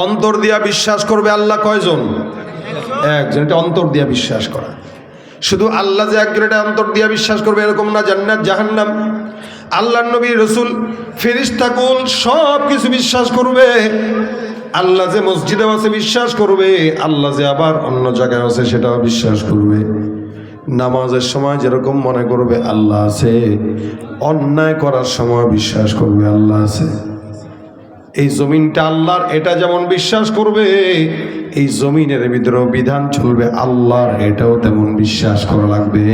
অন্তর দিয়া বিশ্বাস করবে আল্লাহ কয়জন? একজন। এটা অন্তর দিয়া বিশ্বাস করা। শুধু আল্লাহ যে একজন এটা অন্তর দিয়া বিশ্বাস করবে এরকম না। জান্নাত জাহান্নাম, আল্লাহ নবী রসুল ফেরেশতা কুল সব কিছু বিশ্বাস করবে। আল্লাহ যে মসজিদে আছে বিশ্বাস করবে, আল্লাহ যে আবার অন্য জায়গায় আছে সেটাও বিশ্বাস করবে। নামাজের সময় যেরকম মনে করবে আল্লাহ আছে, অন্যায় করার সময় বিশ্বাস করবে আল্লাহ আছে। এই জমিনটা আল্লাহর এটা যেমন বিশ্বাস করবে, এই জমিনের ভিতরেও বিধান চলবে আল্লাহর, এটাও তেমন বিশ্বাস করা লাগবে।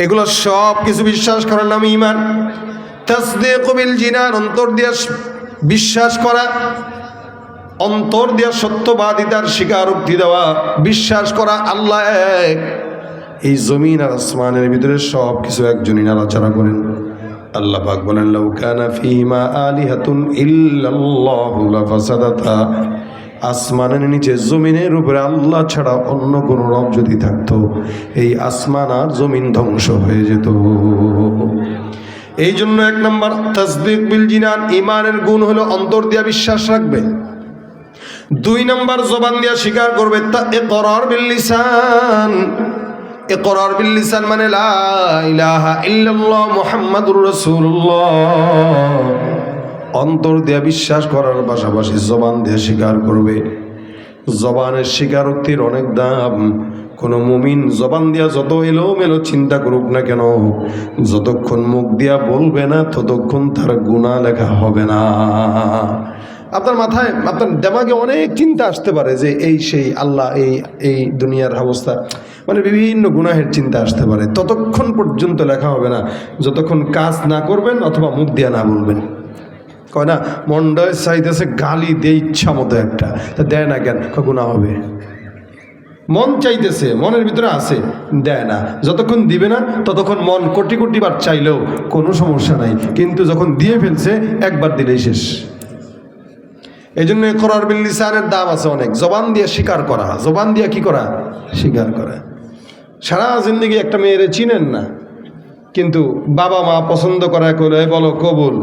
এগুলো সব কিছু বিশ্বাস করার নাম ঈমান। তাসদীক বিল জিনান, অন্তর দিয়ে বিশ্বাস করা, অন্তর দিয়ে সত্যবাদিতার স্বীকারোক্তি দেওয়া, বিশ্বাস করা আল্লাহ এক। এই জমিন আর আসমানের ভিতরে সব কিছু একজনই নাড়াচাড়া করেন। আল্লাহ পাক বলেন লাউ কানা ফীমা আলিহাতুন ইল্লাল্লাহু লাফাসাদাতা, আসমানের নিচে জমিনের উপরে আল্লাহ ছাড়া অন্য কোন রব যদি থাকতো, এই আসমান আর জমিন ধ্বংস হয়ে যেত। এই জন্য এক নম্বর তাসদীক বিল জিনান, ঈমানের গুণ হলো অন্তর দিয়া বিশ্বাস রাখবে। দুই নম্বর জবান দিয়া স্বীকার করবে ইকরার বিল লিসান। ইকরার বিল লিসান মানে লা ইলাহা ইল্লাল্লাহ মুহাম্মাদুর রাসূলুল্লাহ। অন্তর দিয়ে বিশ্বাস করার পাশাপাশি জবান দিয়ে স্বীকার করবে। জবানের স্বীকারোক্তির অনেক দাম। কোন মুমিন জবান দিয়া যত এলোমেলো চিন্তা করুক না কেন, যতক্ষণ মুখ দিয়া বলবে না ততক্ষণ তার গুনাহ লেখা হবে না। আপনার মাথায়, আপনার দেমাগে অনেক চিন্তা আসতে পারে যে এই সেই আল্লাহ, এই দুনিয়ার অবস্থা, মানে বিভিন্ন গুনাহের চিন্তা আসতে পারে। ততক্ষণ পর্যন্ত লেখা হবে না যতক্ষণ কাজ না করবেন অথবা মুখ দিয়া না বলবেন। কয় না মন্ডয় চাইতেছে গালি দিয়ে ইচ্ছা মতো একটা, তা দেয় না কেন? গুনাহ হবে। মন চাইতেছে, মনের ভিতরে আছে, দেয় না। যতক্ষণ দিবে না ততক্ষণ মন কোটি কোটি বার চাইলেও কোনো সমস্যা নাই, কিন্তু যখন দিয়ে ফেলছে একবার দিলেই শেষ। এই জন্য ইকরার বিল লিসানের দাম আছে অনেক। জবান দিয়ে স্বীকার করা, জবান দিয়ে কি করা? স্বীকার করা। সারা জিন্দগি একটা মেয়েরে চিনেন না, কিন্তু বাবা মা পছন্দ করা করে বলো কবুল,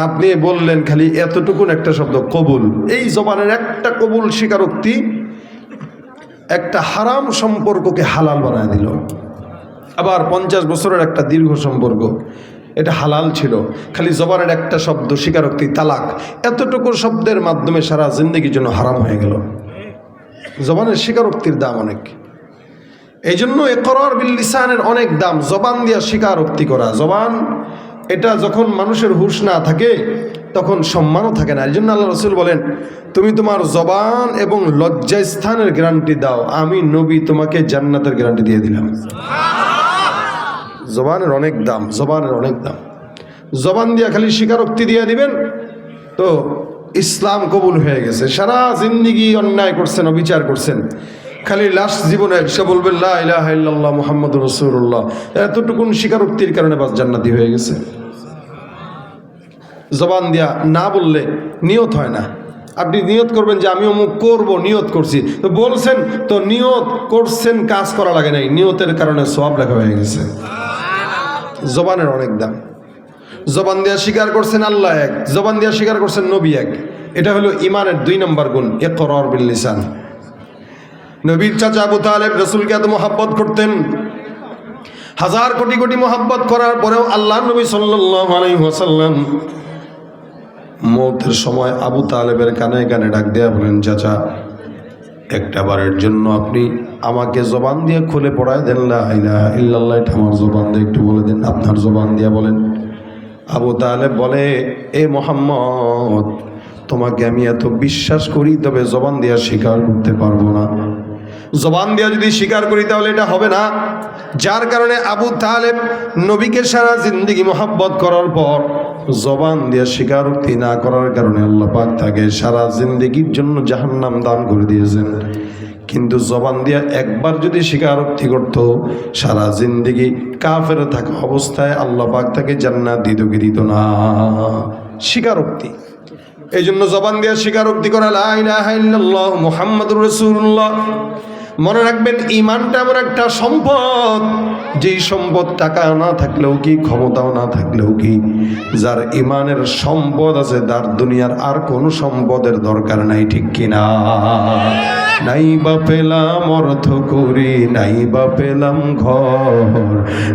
আপনি বললেন খালি এতটুকুন একটা শব্দ কবুল। এই জবানের একটা কবুল স্বীকারোক্তি একটা হারাম সম্পর্ককে হালাল বানায় দিল। আবার 50 বছরের একটা দীর্ঘ সম্পর্ক, এটা হালাল ছিল, খালি জবানের একটা শব্দ স্বীকারোক্তি তালাক, এতটুকু শব্দের মাধ্যমে সারা জিন্দগির জন্য হারাম হয়ে গেল। জবানের স্বীকারোক্তির দাম অনেক। এই জন্য ইকরার বিল লিসানের অনেক দাম। জবান দিয়া স্বীকারোক্তি করা। জবান এটা যখন মানুষের হুঁশ না থাকে তখন সম্মানও থাকে না। এই জন্য আল্লাহ রাসূল বলেন তুমি তোমার জবান এবং লজ্জাস্থানের গ্যারান্টি দাও, আমি নবী তোমাকে জান্নাতের গ্যারান্টি দিয়ে দিলাম। জবানের অনেক দাম, জবানের অনেক দাম। জবান দিয়া খালি স্বীকারোক্তি দিয়ে দিবেন তো ইসলাম কবুল হয়ে গেছে। সারা জিন্দিগি অন্যায় করছেন, অবিচার করছেন, খালি লাস্ট জীবনে সে বলবেন লা ইলাহা ইল্লাল্লাহ মুহাম্মাদুর রাসূলুল্লাহ, এতটুকুন স্বীকারোক্তির কারণে বাস জান্নাতি হয়ে গেছে। জবান দিয়া না বললে নিয়ত হয় না। আপনি নিয়ত করবেন যে আমি অমুক করবো, নিয়ত করছি, তো বলছেন তো নিয়ত করছেন, কাজ করা লাগে নাই, নিয়তের কারণে সওয়াব লেখা হয়ে গেছে। জবানের অনেক দাম। জবান দিয়া স্বীকার করছেন আল্লাহ এক, জবান দিয়া স্বীকার করছেন নবী এক। এটা হলো ঈমানের 2 নম্বর গুণ, ইকরার বিল লিসান। নবীর চাচা আবু তালেব রাসূলকে এত মহব্বত করতেন, হাজার কোটি কোটি মহব্বত করার পরেও আল্লাহ নবী সাল্লাল্লাহু আলাইহি ওয়াসাল্লাম মওতের সময় আবু তালেবের কানে কানে ডাক দেয়া বলেন, চাচা একটা বারের জন্য আপনি আমাকে জবান দিয়ে খুলে পড়ায় দেন লা ইলাহা ইল্লাল্লাহ, এটা আমার জবান দিয়ে একটু বলে দেন, আপনার জবান দিয়ে বলেন। আবু তালেব বলে, এ মুহাম্মদ তোমাকে আমি এত বিশ্বাস করি, তবে জবান দিয়ে স্বীকার করতে পারবো না। জবান দিয়ে যদি স্বীকার করি তাহলে এটা হবে না। যার কারণে আবু তালেব নবীকে সারা জিন্দেগি মহব্বত করার পর জবান দিয়ে স্বীকারোক্তি না করার কারণে আল্লাহ পাক তাকে সারা জিন্দেগির জন্য জাহান্নাম দান করে দিয়েছেন। কিন্তু জবান দিয়ে একবার যদি স্বীকারোক্তি করতো, সারা জিন্দেগি কাফের থাকা অবস্থায় আল্লাহ পাক তাকে জান্নাত দিত কি দিত না? স্বীকারোক্তি। এই জন্য জবান দিয়ে স্বীকারোক্তি করা লা ইলাহা ইল্লাল্লাহ মুহাম্মাদুর রাসূলুল্লাহ। মনে রাখবেন ইমানটা এমন একটা সম্পদ, যেই সম্পদ টাকা না থাকলেও কি, ক্ষমতাও না থাকলেও কি, যার ইমানের সম্পদ আছে তার দুনিয়ার আর কোনো সম্পদের দরকার নাই, ঠিক কিনা? নাই বা পেলাম অর্থ করি, নাই বা পেলাম ঘর,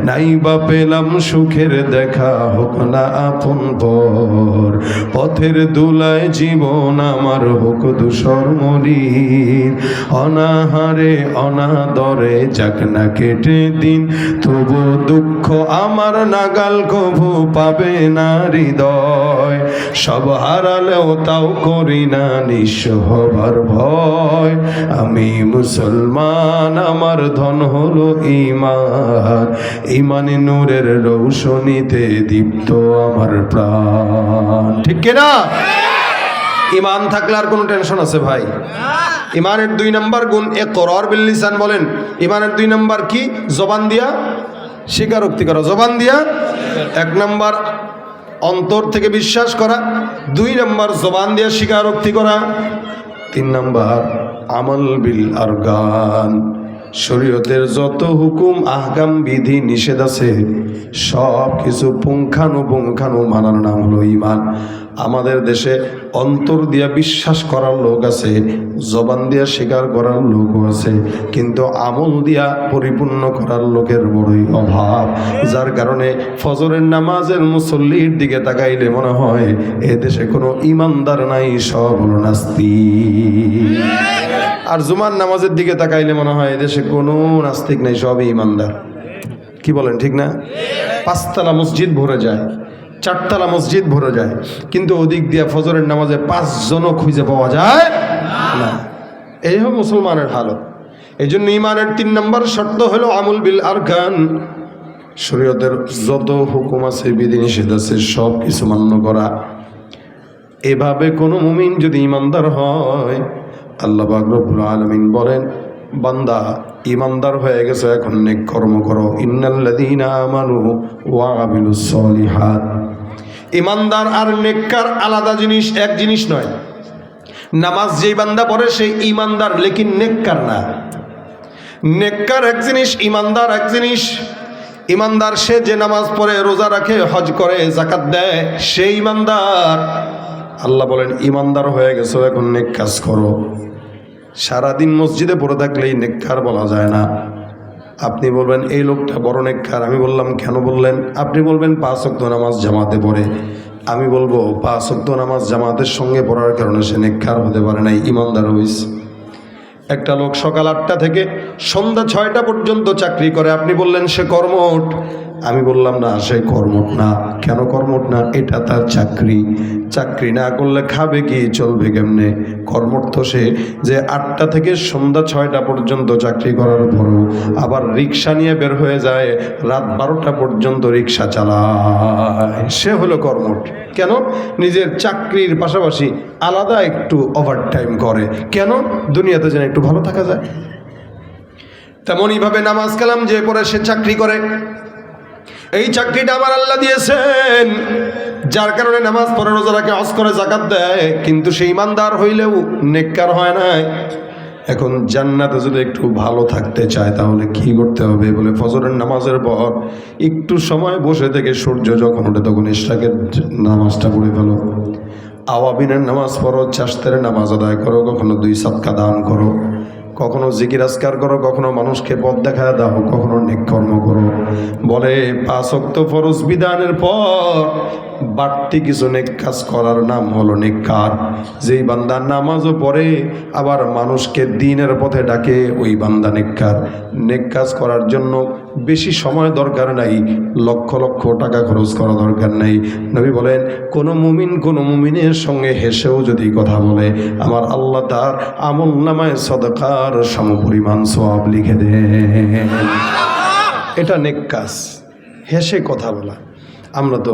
নাই বা পেলাম সুখের দেখা, হোক না আপন পর, পথের দুলায় জীবন আমার হোক ধূসর মলিন, অনাহারে অনাদরে যাক না কেটে দিন, তবু দুঃখ আমার নাগাল কভু পাবে না হৃদয়, সব হারালেও তাও করি না নিঃস্ব হবার ভয়, আমি মুসলমান আমার ধন হলো ঈমান, ঈমানে নূরের রৌশনীতে দীপ্ত আমার প্রাণ, ঠিক কিনা? ঈমান থাকলে আর কোনো টেনশন আছে ভাই? ঈমানের 2 নম্বর গুণ ইকরার বিল লিসান। বলেন ঈমানের 2 নম্বর কি? জবান দিয়া স্বীকারোক্তি করা। জবান দিয়া 1 নম্বর অন্তর থেকে বিশ্বাস করা, 2 নম্বর জবান দিয়া স্বীকারোক্তি করা, 3 নম্বর আমল বিল আরকান। শরীয়তের যত হুকুম আহকাম বিধি নিষেধ আছে সব কিছু পুঙ্খানুপুঙ্খানু মানার নাম হলো ঈমান। আমাদের দেশে অন্তর দিয়া বিশ্বাস করার লোক আছে, জবান দিয়া স্বীকার করার লোকও আছে, কিন্তু আমল দিয়া পরিপূর্ণ করার লোকের বড়ই অভাব, যার কারণে ফজরের নামাজের মুসল্লির দিকে তাকাইলে মনে হয় এ দেশে কোনো ঈমানদার নাই, সব হলো নাস্তিক। আর জুমার নামাজের দিকে তাকাইলে মনে হয় এদেশে কোনো নাস্তিক নেই, সবই ঈমানদার। কি বলেন, ঠিক না? 5 তলা মসজিদ ভরে যায়, 4 তলা মসজিদ ভরে যায়, কিন্তু ওদিক দিয়ে ফজরের নামাজে 5 জনও খুঁজে পাওয়া যায় না। এই হলো মুসলমানের হালত। এই জন্য ঈমানের 3 নম্বর শর্ত হলো আমল বিল আরকান। শরীয়তের যত হুকুম আছে বিধি নিষেধ আছে সব কিছু মান্য করা। এভাবে কোনো মুমিন যদি ঈমানদার হয়, আল্লাহ পাক রব্বুল আলামিন বলেন, বান্দা ঈমানদার হয়ে গেছে, এখন নেক কর্ম করো। ইন্নাল্লাযীনা আমানু ওয়া আমিলুস সলিহাত। ঈমানদার আর নেককার আলাদা জিনিস, এক জিনিস নয়। নামাজ যেই বান্দা পড়ে সেই ঈমানদার, লেকিন নেককার না। নেককার এক জিনিস, ঈমানদার এক জিনিস। ঈমানদার সে যে নামাজ পড়ে, রোজা রাখে, হজ করে, যাকাত দেয়, সেই ঈমানদার। আল্লাহ বলেন ঈমানদার হয়ে গেছো, এখন নেক কাজ করো। সারাদিন মসজিদে পড়ে থাকলেই নেককার বলা যায় না। আপনি বলবেন এই লোকটা বড় নেককার, আমি বললাম কেন বললেন? আপনি বলবেন 5 ওয়াক্ত নামাজ জামাতে পড়ে। আমি বলবো 5 ওয়াক্ত নামাজ জামাতের সঙ্গে পড়ার কারণে সে নেককার হতে পারে নাই, ঈমানদার হইছে। একটা লোক সকাল 8টা থেকে সন্ধ্যা 6টা পর্যন্ত চাকরি করে, আপনি বললেন সে কর্মঠ। আমি বললাম না, সে কর্মঠ না। কেন কর্মঠ না? এটা তার চাকরি। চাকরি না করলে খাবে কি, চলবে কেমনে? কর্মঠ তো সে যে 8টা থেকে সন্ধ্যা 6টা পর্যন্ত চাকরি করার পরও আবার রিক্সা নিয়ে বের হয়ে যায়, রাত 12টা পর্যন্ত রিক্সা চালায়, সে হলো কর্মঠ। কেন? নিজের চাকরির পাশাপাশি আলাদা একটু ওভারটাইম করে। কেন? দুনিয়াতে যেন একটু ভালো থাকা যায়। তেমনইভাবে নামাজ কালাম যে পড়ে সে চাকরি করে। এই চাকরিটা আমার আল্লাহ দিয়েছেন, যার কারণে নামাজ পড়ে, রোজা রাখে, হজ করে, যাকাত দেয়, কিন্তু সে ঈমানদার হইলেও নেককার হয় নাই। এখন জান্নাতে যদি একটু ভালো থাকতে চায় তাহলে কি করতে হবে? বলে ফজরের নামাজের পর একটু সময় বসে থেকে সূর্য যখন ওঠে তখন ইশরাকের নামাজটা পড়ে ফেলো, আওয়াবিনের নামাজ পড়ো, চাষতের নামাজ আদায় করো, কখনো 2 সাদকা দান করো, কখনো জিকির আজকার করো, কখনো মানুষকে পথ দেখা দাও, কখনো নেক কর্ম করো। বলে 5 ওয়াক্ত ফরজ বিধানের পর বাড়তি কিছু নেক কাজ করার নাম হলো নেককার। যেই বান্দা নামাজও পড়ে আবার মানুষকে দ্বীনের পথে ডাকে, ওই বান্দা নেককার। নেক কাজ করার জন্য বেশি সময় দরকার নাই, লক্ষ লক্ষ টাকা খরচ করা দরকার নাই। নবী বলেন কোনো মুমিনের সঙ্গে হেসেও যদি কথা বলে, আমার আল্লাহ তার আমল নামায় সদকার সমপরিমাণ সওয়াব লিখে দেন। এটা নেক কাজ, হেসে কথা বলা। আমরা তো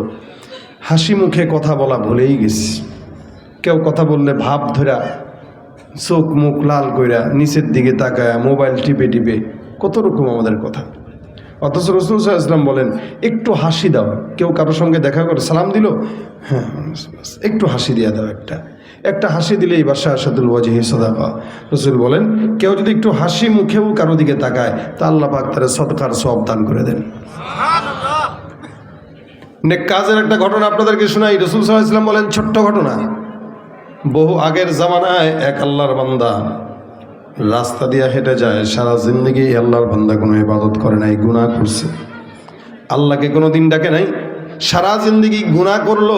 হাসি মুখে কথা বলা ভুলেই গেছি। কেউ কথা বললে ভাব ধরা, চোখ মুখ লাল কইরা, নিচের দিকে তাকায়, মোবাইল টিপে টিপে, কত রকম আমাদের কথা। অথচ রাসূল সাল্লাল্লাহু আলাইহি ওয়াসাল্লাম বলেন একটু হাসি দাও। কেউ কারোর সঙ্গে দেখা করে সালাম দিল, হ্যাঁ একটু হাসি দিয়ে দাও, একটা হাসি দিলেই বাশাশাতুল ওয়াজহি সাদাকা। রাসূল বলেন কেউ যদি একটু হাসি মুখেও কারো দিকে তাকায় তা আল্লাহ পাক তার সদকার সওয়াব দান করে দেন। নেক কাজের একটা ঘটনা আপনাদেরকে শোনাই। রাসূল সাল্লাল্লাহু আলাইহি ওয়াসাল্লাম বলেন ছোট্ট ঘটনা, বহু আগের জামানায় এক আল্লাহর বান্দা রাস্তা দিয়ে হেঁটে যায়। সারা জিন্দগি আল্লাহর বান্দা কোনো ইবাদত করে নাই, গুনাহ করছে, আল্লাহকে কোনো দিন ডাকে নাই, সারা জিন্দগি গুনাহ করলো।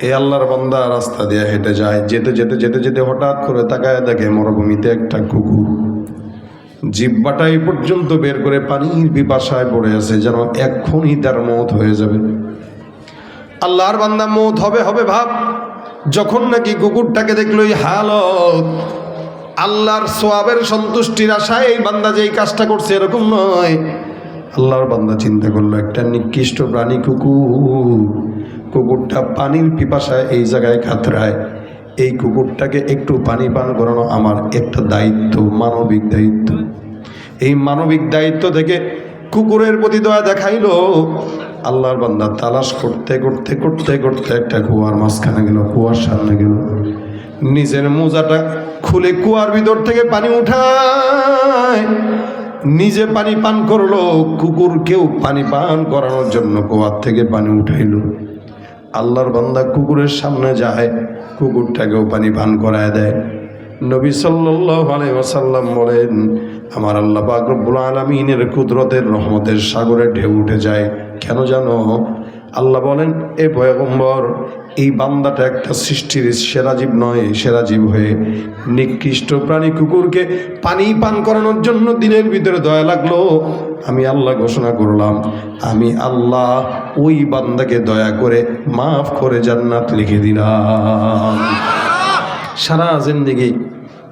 এই আল্লাহর বান্দা রাস্তা দিয়ে হেঁটে যায়, যেতে যেতে যেতে যেতে হঠাৎ করে তাকায় দেখে মরুভূমিতে একটা কুকুর জিহ্বাটা এই পর্যন্ত বের করে পানির পিপাসায় পড়ে আছে, যেন এক্ষুনি তার মওত হয়ে যাবে। আল্লাহর বান্দা মওত হবে হবে ভাব, যখন নাকি কুকুরটাকে দেখলো এই হালত, আল্লাহর সোয়াবের সন্তুষ্টির আশায় এই বান্দা যে এই কাজটা করছে এরকম নয়। আল্লাহর বান্দা চিন্তা করলো একটা নিকৃষ্ট প্রাণী কুকুর, কুকুরটা পানির পিপাসায় এই জায়গায় কাতরায়, এই কুকুরটাকে একটু পানি পান করানো আমার একটা দায়িত্ব, মানবিক দায়িত্ব। এই মানবিক দায়িত্ব থেকে কুকুরের প্রতি দয়া দেখাইলো। আল্লাহর বান্দা তালাশ করতে করতে করতে করতে একটা কুয়ার মাঝখানে গেল, কুয়ার সামনে গেল, নিজের মোজাটা খুলে কুয়ার ভিতর থেকে পানি উঠায়, নিজে পানি পান করলো, কুকুরকেও পানি পান করানোর জন্য কুয়ার থেকে পানি উঠাইলো। আল্লাহর বান্দা কুকুরের সামনে যায়, কুকুরটাকেও পানি পান করায় দেয়। নবী সাল্লাল্লাহু আলাইহি ওয়াসাল্লাম বলেন আমার আল্লাহ পাক রব্বুল আলামিনের কুদরতের রহমতের সাগরে ঢেউ উঠে যায়। কেন জানো? আল্লাহ বলেন এ পয়গম্বর, এই বান্দাটা একটা সৃষ্টির সেরা জীব নয়, সেরা জীব হয়ে নিকৃষ্ট প্রাণী কুকুরকে পানি পান করানোর জন্য দিনের ভিতরে দয়া লাগলো। আমি আল্লাহ ঘোষণা করলাম, আমি আল্লাহ ওই বান্দাকে দয়া করে মাফ করে জান্নাত লিখে দিলাম। সারা জিন্দেগি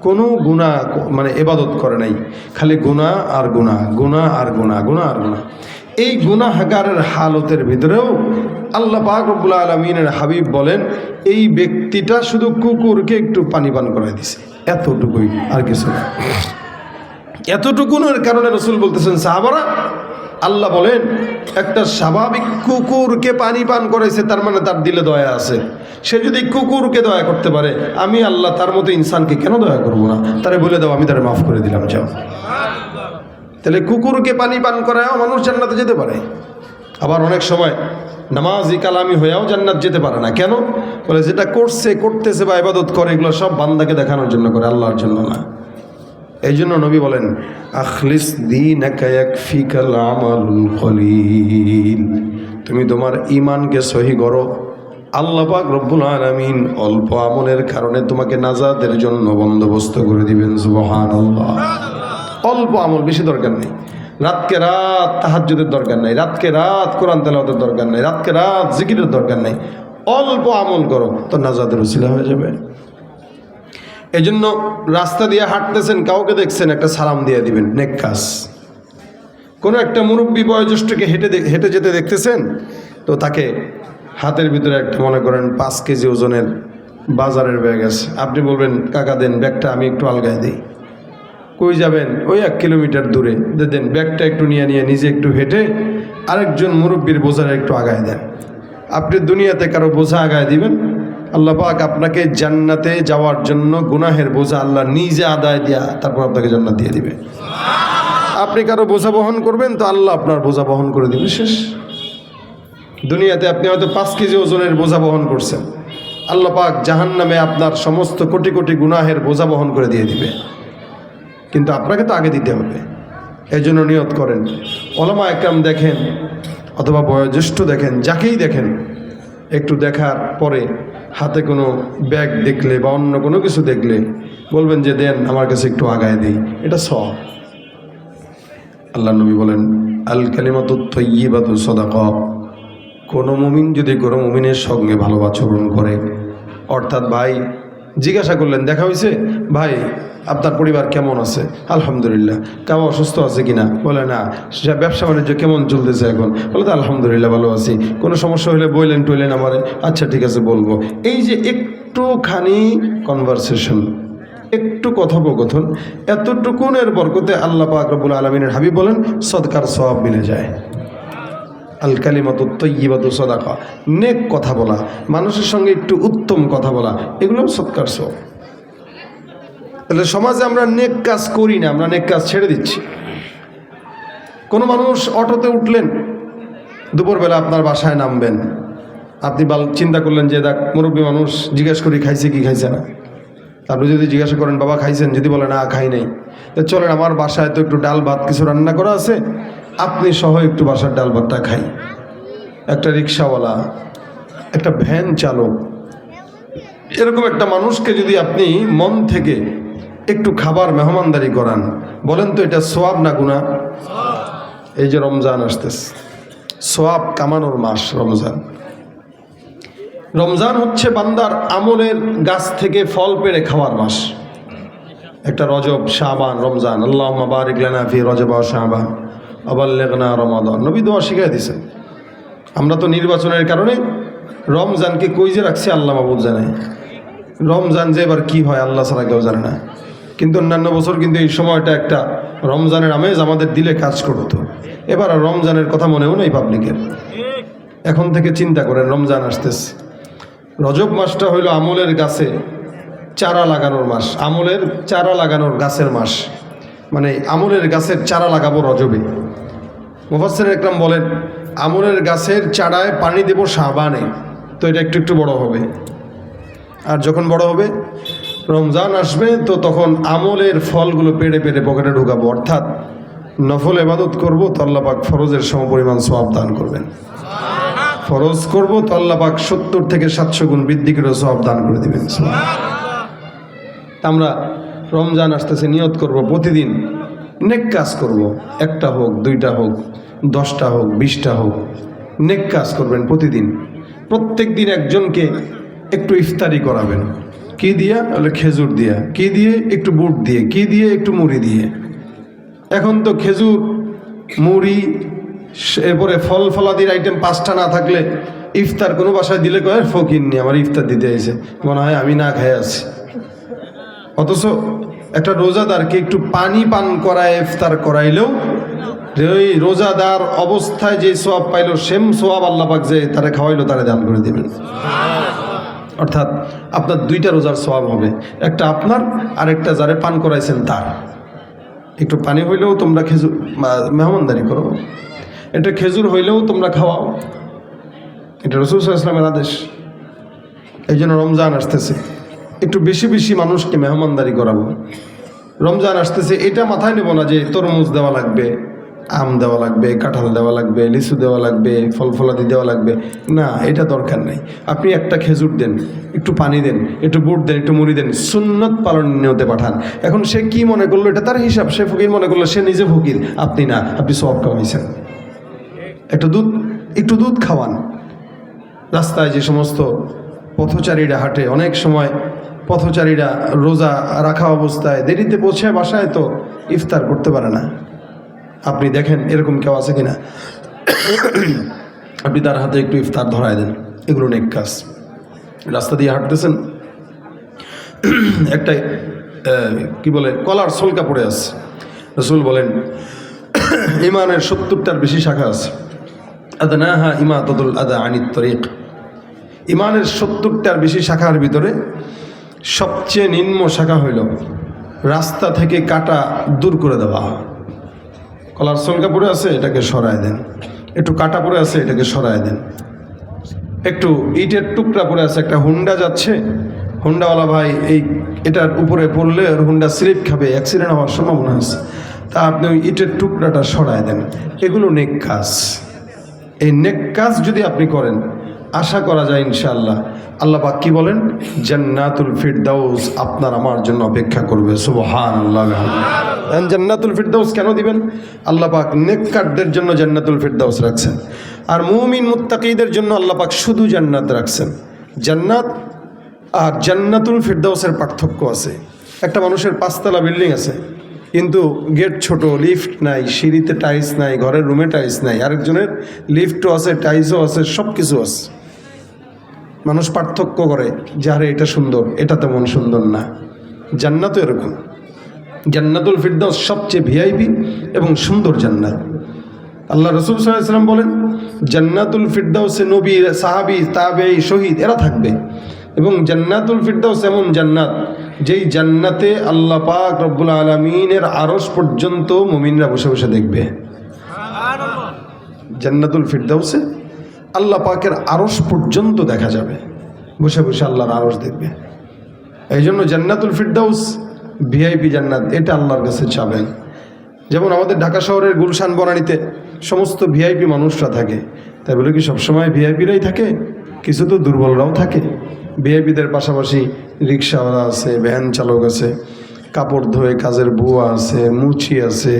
কোনো গুনাহ মানে ইবাদত করে নাই, খালি গুনাহ আর গুনাহ, গুনাহ আর গুনাহ, গুনাহ আর গুনাহ। এই গুনাহগারের হালতের ভিতরেও আল্লাহ পাক রব্বুল আলামিনের হাবিব বলেন এই ব্যক্তিটা শুধু কুকুরকে একটু পানি পান করে দিছে, এতটুকুই, আর কিছু না। এতটুকুনের কারণে রাসূল বলতেছেন সাহাবারা, আল্লাহ বলেন একটা স্বাভাবিক কুকুরকে পানি পান করেছে, তার মানে তার দিলে দয়া আছে। সে যদি কুকুরকে দয়া করতে পারে, আমি আল্লাহ তার মতো ইনসানকে কেন দয়া করব না? তারে বলে দাও আমি তারে মাফ করে দিলাম, যাও। তাহলে কুকুরকে পানি পান করায়ও মানুষ জান্নাতে যেতে পারে। আবার অনেক সময় নামাজি কালামি হয়েও জান্নাত যেতে পারে না। কেন? বলে যেটা করতেছে বা ইবাদত করে এগুলো সব বান্দাকে দেখানোর জন্য করে, আল্লাহর জন্য না। এই জন্য নবী বলেন আখলিস দীনাকা ইয়াকফিকাল আমালুল কলিল, তুমি তোমার ঈমানকে সহি করো, আল্লাহ পাক রব্বুল আলামিন অল্প আমলের কারণে তোমাকে নাজাতের জন্য বন্দোবস্ত করে দিবেন। সুবহানাল্লাহ। অল্প আমল, বেশি দরকার নেই। রাতকে রাত তাহাজ্জুদের দরকার নেই, রাতকে রাত কোরআন তেলাওয়াতের দরকার নেই, রাতকে রাত জিকিরের দরকার নেই। অল্প আমল করো তো নাজাতের উসিলা হয়ে যাবে। এই জন্য রাস্তা দিয়ে হাঁটতেছেন, কাউকে দেখছেন, একটা সালাম দিয়ে দিবেন, নেক কাজ। কোনো একটা মুরব্বী বয়োজ্যেষ্ঠকে হেঁটে যেতে দেখতেছেন, তো তাকে হাতের ভিতরে একটা মনে করেন 5 কেজি ওজনের বাজারের ব্যাগ আছে, আপনি বলবেন কাকা দেন ব্যাগটা, আমি একটু আলগায় দিই। কই যাবেন? ওই 1 কিলোমিটার দূরে, দেন ব্যাগটা একটু নিয়ে নিজে একটু হেঁটে আরেকজন মুরব্বীর বোঝাটা একটু আগায় দেন। আপনি দুনিয়াতে কারো বোঝা আগায় দিবেন, আল্লাহ পাক আপনাকে জান্নাতে যাওয়ার জন্য গুনাহের বোঝা আল্লাহ নিজে আদায় দিয়া তারপর আপনাকে জান্নাত দিয়ে দিবে। আপনি কারো বোঝা বহন করবেন তো আল্লাহ আপনার বোঝা বহন করে দিবে, শেষ। দুনিয়াতে আপনি হয়তো 5 কেজি ওজনের বোঝা বহন করছেন, আল্লাহ পাক জাহান্নামে আপনার সমস্ত কোটি কোটি গুনাহের বোঝা বহন করে দিয়ে দিবে, কিন্তু আপনাকে তো আগে দিতে হবে। এই জন্য নিয়ত করেন, ওলামা একরাম দেখেন অথবা বয়োজ্যেষ্ঠ দেখেন, যাকেই দেখেন, একটু দেখার পরে হাতে কোনো ব্যাগ দেখলে বা অন্য কোনো কিছু দেখলে বলবেন যে দেন আমার কাছে একটু আগায় দিই, এটা সওয়াব। আল্লাহ নবী বলেন আল কালিমাতুত তাইয়্যিবাতু সাদাকা, কোনো মুমিন যদি কোনো মুমিনের সঙ্গে ভালো আচরণ করে, অর্থাৎ ভাই জিজ্ঞাসা করলেন দেখা হয়েছে, ভাই আপনার পরিবার কেমন আছে? আলহামদুলিল্লাহ। কেউ অসুস্থ আছে কিনা? বলে না। ব্যবসা বাণিজ্য কেমন চলতেছে এখন? বলে তো আলহামদুলিল্লাহ ভালো আছি। কোনো সমস্যা হলে বললেন টইলেন আমারে, আচ্ছা ঠিক আছে বলবো। এই যে একটুখানি কনভারসেশন, একটু কথোপকথন, এতটুকুনের বরকতে আল্লাহ পাক রব্বুল আলামিনের হাবিব বলেন সদকার সওয়াব মিলে যায়। আল কালিমাতু তাইয়্যিবাতু সাদাকা, নেক কথা বলা, মানুষের সঙ্গে একটু উত্তম কথা বলা, এগুলো সদকার সওয়াব। তাহলে সমাজে আমরা নেক কাজ করি না, আমরা নেক কাজ ছেড়ে দিচ্ছি। কোনো মানুষ অটোতে উঠলেন, দুপুরবেলা আপনার বাসায় নামবেন, আপনি চিন্তা করলেন যে দেখ মুরব্বী মানুষ, জিজ্ঞেস করি খাইছে কি খাইছে না। তারপরে যদি জিজ্ঞাসা করেন বাবা খাইছেন, যদি বলে না খাই নাই, তো চলেন আমার বাসায় তো একটু ডাল ভাত কিছু রান্না করা আছে, আপনি সহ একটু বাসার ডাল ভাতটা খাই। একটা রিক্সাওয়ালা, একটা ভ্যান চালক, এরকম একটা মানুষকে যদি আপনি মন থেকে একটু খাবার মেহমানদারি করান, বলেন তো এটা সোয়াব না গুনাহ? এই যে রমজান আসতেছে, সোয়াব কামানোর মাস রমজান। রমজান হচ্ছে বান্দার আমলের গাছ থেকে ফল পেড়ে খাওয়ার মাস। একটা রজব, শাবান, রমজান। আল্লাহুম্মা বারিক লানা ফি রজব ওয়া শাবান ওয়া বাল্লিগনা রমাদান। নবী দোয়া শিখিয়ে দিয়েছেন। আমরা তো নির্বাচনের কারণে রমজানকে কই যে রাখছি আল্লাহ মাবুদ জানে। রমজান যে এবার কী হয় আল্লাহ ছাড়া কেউ জানে না। কিন্তু অন্যান্য বছর কিন্তু এই সময়টা একটা রমজানের আমেজ আমাদের দিলে কাজ করতো। এবার আর রমজানের কথা মনেও নেই পাবলিকের। এখন থেকে চিন্তা করেন, রমজান আসতেছে। রজব মাসটা হইল আমলের গাছে চারা লাগানোর মাস, আমলের চারা লাগানোর গাছের মাস। মানে আমলের গাছের চারা লাগাবো রজবে। মুফাসসির ইকরাম বলেন আমলের গাছের চারায় পানি দেব শাবানে, তো এটা একটু একটু বড় হবে। আর যখন বড় হবে রমজান আসবে, তো তখন আমলের ফলগুলো পেড়ে পেড়ে পকেটে ঢুকাবো। অর্থাৎ নফল ইবাদত করবো তো আল্লাহ পাক ফরজের সমপরিমাণ সওয়াব দান করবেন। ফরজ করবো তো আল্লাহ পাক 70 থেকে 700 গুণ বৃদ্ধি করে সওয়াব দান করে দিবেন। আমরা রমজান আসতেছে, নিয়ত করব প্রতিদিন নেক কাজ করব। একটা হোক, 2টা হোক, 10টা হোক, 20টা হোক, নেক কাজ করবেন প্রতিদিন। প্রত্যেক দিন একজনকে একটু ইফতারি করাবেন। কি দিয়া? বলে খেজুর দিয়া। কি দিয়ে? একটু বুট দিয়ে। কি দিয়ে? একটু মুড়ি দিয়ে। এখন তো খেজুর, মুড়ি, এরপরে ফল ফলাদির আইটেম 5টা না থাকলে ইফতার কোনো বাসায় দিলে কয় ফকির নি আমার ইফতার দিতে এসে, মনে হয় আমি না খেয়ে আছি। অথচ একটা রোজাদারকে একটু পানি পান করায় ইফতার করাইলেও ওই রোজাদার অবস্থায় যে সোয়াব পাইল, সেম সোয়াব আল্লাহ পাক যে তারা খাওয়াইলো তারা দান করে দিবেন। অর্থাৎ আপনার 2টা রোজার সোয়াব হবে, একটা আপনার আর একটা যারে পান করাইছেন তার। একটু পানি হইলেও তোমরা খেজুর মেহমানদারি করো, এটা খেজুর হইলেও তোমরা খাওয়াও। এটা রাসূল সাল্লাল্লাহু আলাইহি ওয়াসাল্লামের আদেশ। এই জন্য রমজান আসতেছে, একটু বেশি বেশি মানুষকে মেহমানদারি করাবো। রমজান আসতেছে, এটা মাথায় নেব না যে তরমুজ দেওয়া লাগবে, আম দেওয়া লাগবে, কাঁঠাল দেওয়া লাগবে, লিচু দেওয়া লাগবে, ফল ফলাদি দেওয়া লাগবে। না, এটা দরকার নেই। আপনি একটা খেজুর দেন, একটু পানি দেন, একটু বুট দেন, একটু মুড়ি দেন, সুন্নত পালন নিয়তে পাঠান। এখন সে কি মনে করলো এটা তার হিসাব। সে ফকির মনে করলো, সে নিজে ফকির, আপনি না, আপনি সওয়াব কামাইছেন। একটু দুধ খাওয়ান। রাস্তায় যে সমস্ত পথচারীরা হাঁটে, অনেক সময় পথচারীরা রোজা রাখা অবস্থায় দেরিতে পৌঁছে বাসায় তো ইফতার করতে পারে না। আপনি দেখেন এরকম কেউ আছে কিনা, আপনি তার হাতে একটু ইফতার ধরায় দেন। এগুলো নেক কাজ। রাস্তা দিয়ে হাঁটতেছেন, একটা কি বলে কলার সলকা পড়ে আছে। রাসূল বলেন ইমানের 70টার বেশি শাখা আছে। আদনাহা ইমাতাতুল আদা আনিত তরিক। ইমানের 70টার বেশি শাখার ভিতরে সবচেয়ে নিম্ন শাখা হইল রাস্তা থেকে কাটা দূর করে দেওয়া। কলার সলকা পড়ে আছে, এটাকে সরায় দেন। একটু কাটা পড়ে আছে, এটাকে সরায় দেন। একটু ইটের টুকরা পড়ে আছে, একটা হুন্ডা যাচ্ছে, হুন্ডাওয়ালা ভাই এটার উপরে পড়লে ওর হুন্ডা স্লিপ খাবে, অ্যাক্সিডেন্ট হওয়ার সম্ভাবনা আছে, তা আপনি ওই ইটের টুকরাটা সরায় দেন। এগুলো নেক কাজ। এই নেক কাজ যদি আপনি করেন, আশা করা যায় ইনশাআল্লাহ আল্লাহ পাক কি বলেন, জান্নাতুল ফিরদাউস আপনার আমার জন্য অপেক্ষা করবে। সুবহানাল্লাহ। জান্নাতুল ফিরদাউস কেন দিবেন? আল্লাহ পাক নেককারদের জন্য জান্নাতুল ফিরদাউস রাখছেন, আর মুমিন মুত্তাকিদের জন্য আল্লাহ পাক শুধু জান্নাত রাখছেন। জান্নাত আর জান্নাতুল ফিরদাউসের পার্থক্য আছে। একটা মানুষের 5তলা বিল্ডিং আছে, কিন্তু গেট ছোট, লিফট নাই, সিঁড়িতে টাইলস নাই, ঘরের রুমে টাইলস নাই। আরেকজনের লিফটও আছে, টাইলসও আছে, সব কিছু আছে। মানুষ পার্থক্য করে যে আরে এটা সুন্দর, এটা তেমন সুন্দর না। জান্নাতও এরকম। জান্নাতুল ফিরদাউস সবচেয়ে ভিআইপি এবং সুন্দর জান্নাত। আল্লাহ রাসূল সাল্লাল্লাহু আলাইহি ওয়াসাল্লাম বলেন, জান্নাতুল ফিরদাউসে নবী, সাহাবী, তাবেঈ, শহীদ এরা থাকবে। এবং জান্নাতুল ফিরদাউস এমন জান্নাত, যেই জান্নাতে আল্লাহ পাক রব্বুল আলামিনের আরশ পর্যন্ত মুমিনরা বসে বসে দেখবে। জান্নাতুল ফিরদাউসে আল্লাহ পাকের আরশ পর্যন্ত দেখা যাবে, বসে বসে আল্লাহর আরশ দেখবে। এই জন্য জান্নাতুল ফিরদাউস ভিআইপি জান্নাত, এটা আল্লাহর কাছে চাবেন। যেমন আমাদের ঢাকা শহরের গুলশান বনানীতে সমস্ত ভিআইপি মানুষরা থাকে, তাই বলে কি সবসময় ভিআইপিরাই থাকে? কিছু তো দুর্বলরাও থাকে। ভিআইপিদের পাশাপাশি রিক্সাওয়ালা আছে, ভ্যান চালক আছে, কাপড় ধোয়ে কাজের বুয়া আছে, মুচি আছে,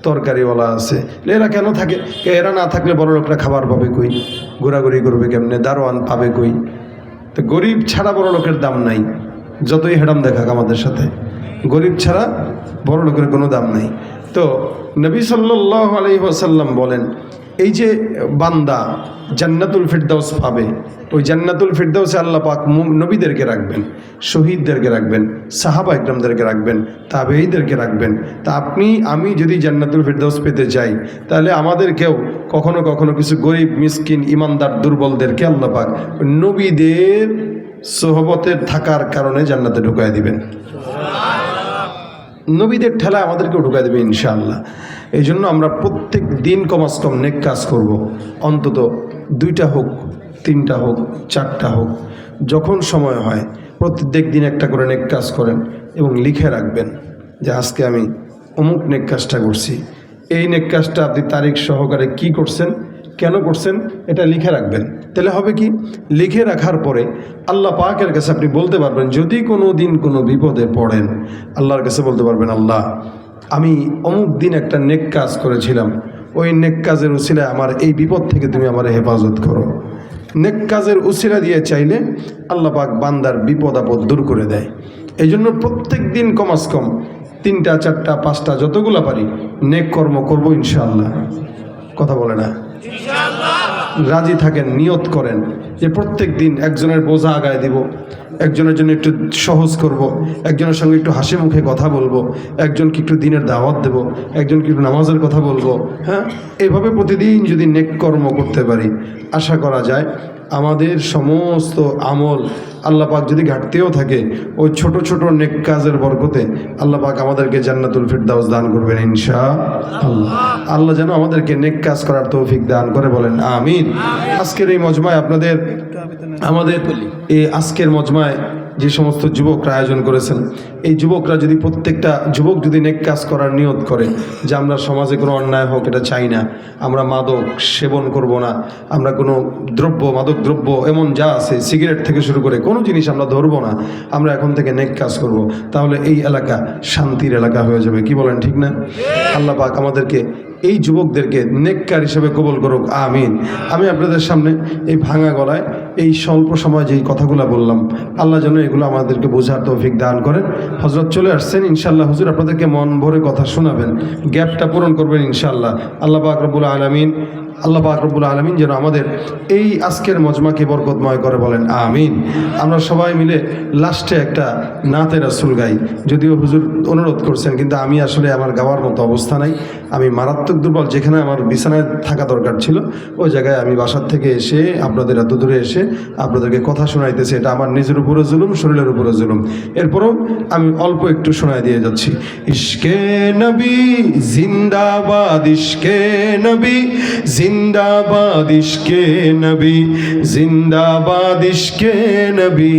তরকারিওয়ালা আছে। এরা কেন থাকে? এরা না থাকলে বড় লোকরা খাবার পাবে কই? ঘোরাঘুরি করবে কেমনে? দারোয়ান পাবে কই? তো গরিব ছাড়া বড় লোকের দাম নাই, যতই হেডাম দেখাক আমাদের সাথে। গরিব ছাড়া বড় লোকের কোনো দাম নাই। তো নবী সাল্লাল্লাহু আলাইহি ওয়াসাল্লাম বলেন, এই যে বান্দা জান্নাতুল ফিরদাউস পাবে, ওই জান্নাতুল ফিরদাউসে আল্লাহ পাক নবীদেরকে রাখবেন, শহীদদেরকে রাখবেন, সাহাবা ইকরামদেরকে রাখবেন, তাবেঈদেরকে রাখবেন। তা আপনি আমি যদি জান্নাতুল ফিরদাউস পেতে চাই, তাহলে আমাদেরকেও কখনো কখনো কিছু গরিব, মিসকিন, ইমানদার, দুর্বলদেরকে আল্লাহ পাক নবীদের সোহবতের থাকার কারণে জান্নাতে ঢুকায় দিবেন। নবীদের ঠেলা আমাদেরকেও ঢুকায় দেবে ইনশাআল্লাহ। এই জন্য আমরা প্রত্যেক দিন কমাস কম নেক কাজ করব। অন্তত 2টা হোক, 3টা হোক, 4টা হোক, যখন সময় হয় প্রত্যেক দিন একটা করে নেক কাজ করেন এবং লিখে রাখবেন যে আজকে আমি অমুক নেক কাজটা করছি। এই নেক কাজটা আপনি তারিখ সহকারে কি করছেন, কেন করছেন, এটা লিখে রাখবেন। তাহলে হবে কি, লিখে রাখার পরে আল্লাহ পাকের কাছে আপনি বলতে পারবেন, যদি কোনো দিন কোনো বিপদে পড়েন আল্লাহর কাছে বলতে পারবেন, আল্লাহ আমি অমুক দিন একটা নেক কাজ করেছিলাম, ওই নেক কাজের উসিলায় আমার এই বিপদ থেকে তুমি আমার হেফাজত করো। নেক কাজের উসিলা দিয়ে চাইলে আল্লাহ পাক বান্দার বিপদ আপদ দূর করে দেয়। এই জন্য প্রত্যেক দিন কমাস কম 3টা, 4টা, 5টা যতগুলো পারি নেক কর্ম করবো ইনশাআল্লাহ। কথা বলে না? রাজি থাকেন, নিয়ত করেন যে প্রত্যেক দিন একজনের বোঝা আগায় দিব, একজনের জন্য একটু সহজ করব, একজনের সঙ্গে একটু হাসি মুখে কথা বলবো, একজনকে একটু দিনের দাওয়াত দেব, একজনকে একটু নামাজের কথা বলবো। হ্যাঁ, এইভাবে প্রতিদিন যদি নেক কর্ম করতে পারি, আশা করা যায় আমাদের সমস্ত আমল আল্লাহ পাক যদি ঘাটতেও থাকে, ওই ছোট ছোট নেক কাজের বরকতে আল্লাহ পাক আমাদেরকে জান্নাতুল ফিরদাউস দান করবেন ইনশাআল্লাহ। আল্লাহ যেন আমাদেরকে নেক কাজ করার তৌফিক দান করে, বলেন আমিন। আজকের এই মজমায় আমাদের এই আজকের মজমায় যে সমস্ত যুবকরা আয়োজন করেছেন, এই যুবকরা যদি প্রত্যেকটা যুবক যদি নেক কাজ করার নিয়ত করে যে আমরা সমাজে কোনো অন্যায় হোক এটা চাই না, আমরা মাদক সেবন করব না, আমরা কোনো মাদক দ্রব্য এমন যা আছে সিগারেট থেকে শুরু করে কোনো জিনিস আমরা ধরবো না, আমরা এখন থেকে নেক কাজ করব, তাহলে এই এলাকা শান্তির এলাকা হয়ে যাবে। কি বলেন, ঠিক না? আল্লাহ পাক আমাদেরকে এই যুবকদেরকে নেককার হিসেবে কবুল করুক, আমিন। আমি আপনাদের সামনে এই ভাঙা গলায় এই স্বল্প সময় যেই কথাগুলো বললাম, আল্লাহ যেন এগুলো আমাদেরকে বোঝার তৌফিক দান করেন। হযরত চলে আসছেন ইনশাআল্লাহ, হুজুর আপনাদেরকে মন ভরে কথা শোনাবেন, গ্যাপটা পূরণ করবেন ইনশাআল্লাহ। আল্লাহ পাক রব্বুল আলামিন যেন আমাদের এই আজকের মজমাকে বরকতময় করে, বলেন আমিন। আমরা সবাই মিলে লাস্টে একটা নাতে রাসূল গাই, যদিও হুজুর অনুরোধ করছেন, কিন্তু আমি আসলে আমার গাওয়ার মতো অবস্থা নাই, আমি মারাত্মক দুর্বল। যেখানে আমার বিছানায় থাকা দরকার ছিল ওই জায়গায় আমি বাসার থেকে এসে আপনাদের এত দূরে এসে আপনাদেরকে কথা শোনাইতেছি, এটা আমার নিজের উপরে জুলুম, শরীরের উপরে জুলুম। এরপরও আমি অল্প একটু শোনাই দিয়ে যাচ্ছি। ইশকে নবী জিন্দাবাদ, ইশকে নবী জিন্দাবাদ, ইশকে নবী জিন্দাবাদ, ইশকে নবী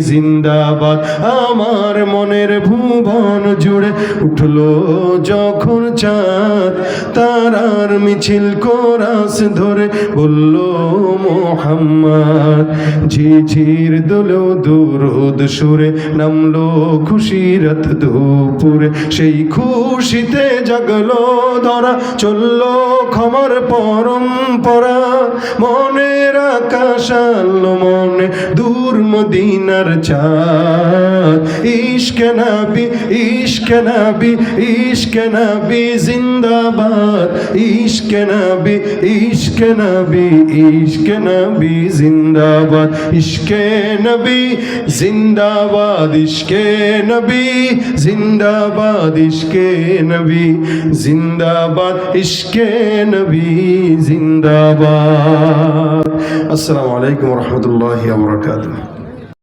জিন্দাবাদ। আমার মনের ভুবন জুড়ে উঠলো যখন চাঁদ, তারার মিছিল কোরাস ধরে বলল মুহাম্মদ। ঝিঝির দোলো দুরুদ সুরে নামলো খুশিরত দুপুরে, সেই খুশিতে জাগলো ধরা, চললো ক্ষমার পরম্পরা। মনের আকাশ আলো মনে দূর মদিনার চাঁদ ইশকে নবী ইশকে নবী ইশকে নবী জিন্দাবাদ ইশকে নবী ইশকে নবী ইশকে নবী জিন্দাবাদ ইশকে নবী জিন্দাবাদ ইশকে নবী জিন্দাবাদ ইশকে নবী জিন্দাবাদ ইশকে নবী জিন্দাবাদ। আসসালামু আলাইকুম ওয়া রাহমাতুল্লাহি ওয়া বারাকাতুহু।